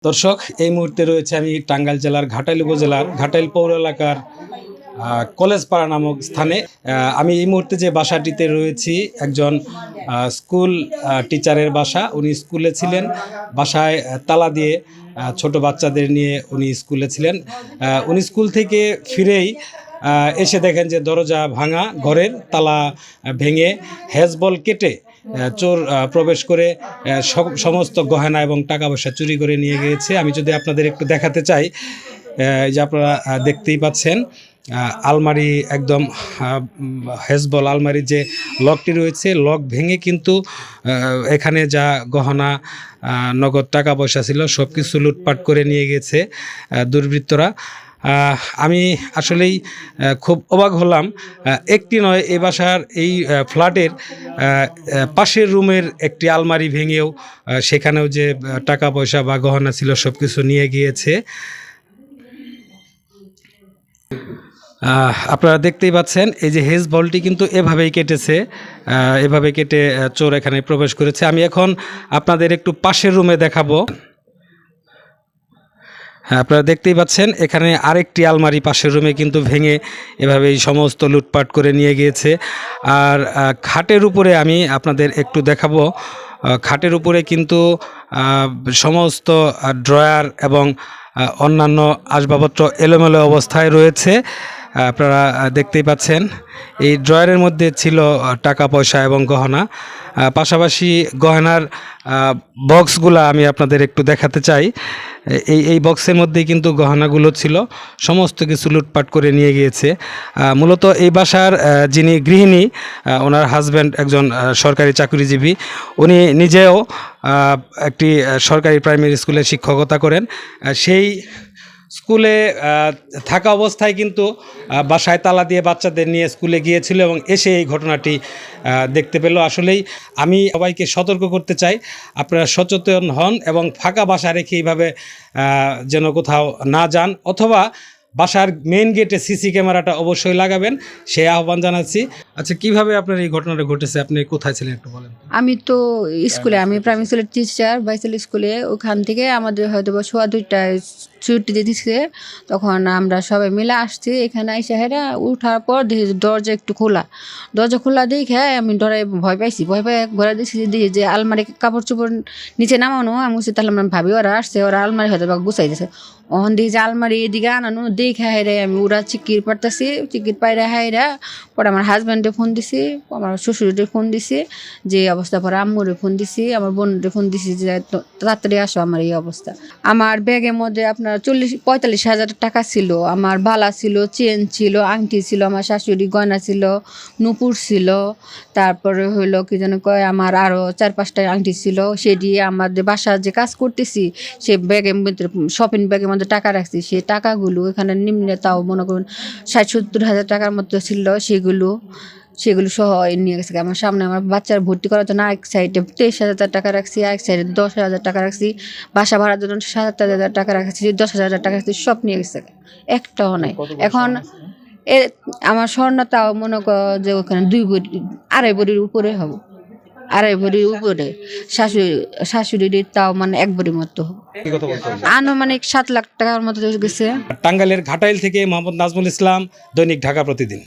দর্শক, এই মুহূর্তে রয়েছে আমি টাঙ্গাইল জেলার ঘাটাইল উপজেলার ঘাটাইল পৌর এলাকার কলেজ পাড়া নামক স্থানে। আমি এই মুহূর্তে যে বাসাটিতে রয়েছি একজন স্কুল টিচারের বাসা। উনি স্কুলে ছিলেন, বাসায় তালা দিয়ে ছোট বাচ্চাদের নিয়ে উনি স্কুলে ছিলেন। উনি স্কুল থেকে ফিরেই এসে দেখেন যে দরজা ভাঙা, ঘরের তালা ভেঙে হ্যাজবল কেটে চোর প্রবেশ করে সমস্ত গহনা এবং টাকা পয়সা চুরি করে নিয়ে গিয়েছে। আমি যদি আপনাদের একটু দেখাতে চাই, যে আপনারা দেখতেই পাচ্ছেন আলমারি, একদম হ্যাজবল আলমারির যে লকটি রয়েছে, লক ভেঙে কিন্তু এখানে যা গহনা, নগদ টাকা পয়সা ছিল সব কিছু লুটপাট করে নিয়ে গেছে দুর্বৃত্তরা। আমি আসলেই খুব অবাক হলাম। একটি নয়, এই বাসার এই ফ্ল্যাটের পাশের রুমের একটি আলমারি ভেঙেও সেখানেও যে টাকা পয়সা বা গহনা ছিল সব কিছু নিয়ে গিয়েছে। আপনারা দেখতেই পাচ্ছেন এই যে হেজ বলটি কিন্তু এভাবেই কেটেছে, এভাবে কেটে চোর এখানে প্রবেশ করেছে। আমি এখন আপনাদের একটু পাশের রুমে দেখাবো। আপনারা দেখতেই পাচ্ছেন এখানে আরেকটি আলমারি পাশের রুমে কিন্তু ভেঙে এভাবেই সমস্ত লুটপাট করে নিয়ে গিয়েছে। আর খাটের উপরে আমি আপনাদের একটু দেখাবো। খাটের উপরে কিন্তু সমস্ত ড্রয়ার এবং অন্যান্য আসবাবপত্র এলোমেলো অবস্থায় রয়েছে। আপনারা দেখতেই পাচ্ছেন এই ড্রয়ারের মধ্যে ছিল টাকা পয়সা এবং গহনা। পাশাপাশি গহনার বক্সগুলো আমি আপনাদের একটু দেখাতে চাই। এই বক্সের মধ্যেই কিন্তু গহনাগুলো ছিল, সমস্ত কিছু লুটপাট করে নিয়ে গিয়েছে। মূলত এই বাসার যিনি গৃহিণী, ওনার হাজব্যান্ড একজন সরকারি চাকরিজীবী। উনি নিজেও একটি সরকারি প্রাইমারি স্কুলে শিক্ষকতা করেন। সেই স্কুলে থাকা অবস্থায় কিন্তু বাসায় তালা দিয়ে বাচ্চাদের নিয়ে স্কুলে গিয়েছিল এবং এসে এই ঘটনাটি দেখতে পেল। আসলেই আমি সবাইকে সতর্ক করতে চাই, আপনারা সচেতন হন এবং ফাঁকা বাসা রেখে এইভাবে যেন কোথাও না যান, অথবা বাসার মেইন গেটে সিসি ক্যামেরাটা অবশ্যই লাগাবেন, সেই আহ্বান জানাচ্ছি। আচ্ছা, কিভাবে আপনার এই ঘটনাটা ঘটেছে, আপনি কোথায় ছিলেন একটু বলেন। আমি তো স্কুলে, আমি প্রাইমারি স্কুলের টিচার, বাইসাল স্কুলে। ওখান থেকে আমাদের হয়তো বা 2:15 ছুটি দিচ্ছে, তখন আমরা সবাই মিলে আসছি। এখানে এসে হেরা উঠার পর দেখি দরজা একটু খোলা, দরজা খোলা দেখে আমি ডরে ভয় পাইছি। ভয় পাই ঘরে দেখছি যে আলমারি কাপড় চোপড় নিচে নামানো। আমি বলছি তাহলে আমরা ভাবি ওরা আসছে, ওরা আলমারি হয়তো বা গুছাই দিছে। ওখান দিয়ে যে আলমারি এদিকে আনানো দেখে হাইরে আমি ওরা চিকির পারতেছি, চিকির পাইরা হাইরা পরে আমার হাজব্যান্ডে ফোন দিছি, আমার শ্বশুরে ফোন দিছি যে অবস্থা। পরে আম্মুরে ফোন দিছি, আমার বোনরে ফোন দিছি যে তাড়াতাড়ি আসো, আমার এই অবস্থা। আমার ব্যাগের মধ্যে আপনার 40-45 হাজার টাকা ছিল, আমার বালা ছিল, চেন ছিল, আংটি ছিল, আমার শাশুড়ি গয়না ছিল, নুপুর ছিল, তারপরে হইলো কি যেন কয় আমার আরও 4-5টা আংটি ছিল। সেটি আমাদের বাসার যে কাজ করতেছি সে ব্যাগের মধ্যে, শপিং ব্যাগের মধ্যে টাকা রাখছি। সেই টাকাগুলো এখানে নিম্নে তাও মনে করুন 60-70 হাজার টাকার মতো ছিল। সেগুলো সহ নিয়ে গেছে। আমার সামনে আমার বাচ্চার ভর্তি করার জন্য এক সাইডে 23,000 টাকা রাখছি, এক সাইডে 10,000 টাকা রাখছি, বাসা ভাড়ার জন্য 7,000 টাকা রাখছি, 10,000 টাকা রাখছি, সব নিয়ে গেছে, একটাও নাই। এখন আমার স্বর্ণ তাও মনে কর যে ওখানে 2 ভরি, 2.5 ভরির উপরে হবে, 2.5 ভরির উপরে। শাশুড়ির তাও মানে 1 ভরির মতো আনুমানিক 7 লাখ টাকার মতো গেছে। টাঙ্গাইলের ঘাটাইল থেকে মোহাম্মদ নাজমুল ইসলাম, দৈনিক ঢাকা প্রতিদিন।